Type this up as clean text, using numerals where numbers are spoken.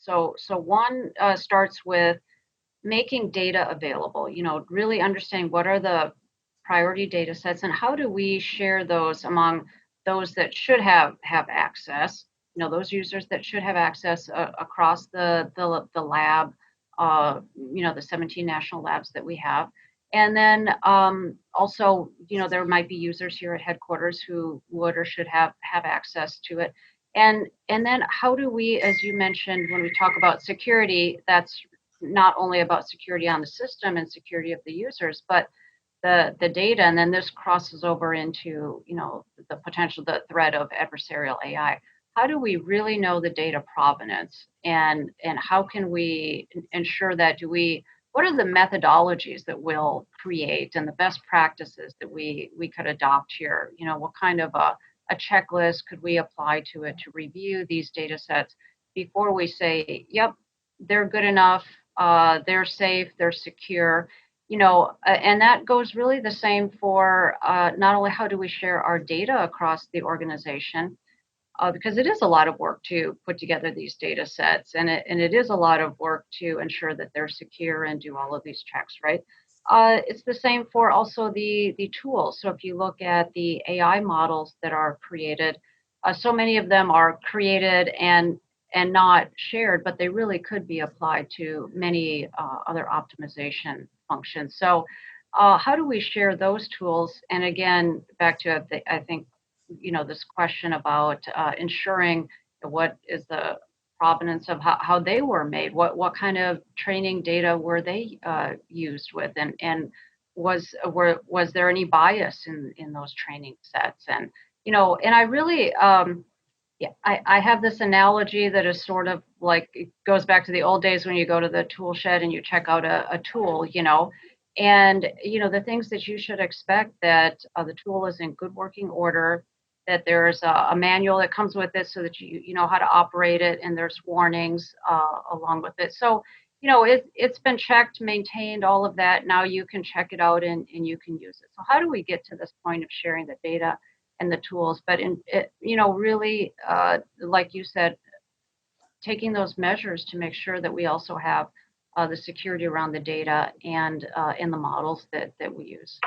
So one starts with making data available, really understanding what are the priority data sets and how do we share those among those that should have access, those users that should have access across the lab, the 17 national labs that we have. And then also, there might be users here at headquarters who would or should have access to it. And then how do we, as you mentioned, when we talk about security, that's not only about security on the system and security of the users, but the data. And then this crosses over into, the threat of adversarial AI. How do we really know the data provenance, and how can we ensure that? What are the methodologies that we'll create and the best practices that we could adopt here? What kind of a checklist could we apply to it to review these data sets before we say, yep, they're good enough, they're safe, they're secure, and that goes really the same for not only how do we share our data across the organization, because it is a lot of work to put together these data sets, and it is a lot of work to ensure that they're secure and do all of these checks, right? It's the same for also the tools. So if you look at the AI models that are created, so many of them are created and not shared, but they really could be applied to many other optimization functions. So how do we share those tools? And again, back to I think this question about ensuring what is the provenance of how they were made, what kind of training data were they used with, and was there any bias in those training sets? And and I really yeah, I have this analogy that is sort of like it goes back to the old days when you go to the tool shed and you check out a tool, and the things that you should expect, that the tool is in good working order, that there's a manual that comes with it so that you know how to operate it, and there's warnings along with it. So it's been checked, maintained, all of that. Now you can check it out and you can use it. So how do we get to this point of sharing the data and the tools, but really, like you said, taking those measures to make sure that we also have the security around the data and in the models that we use.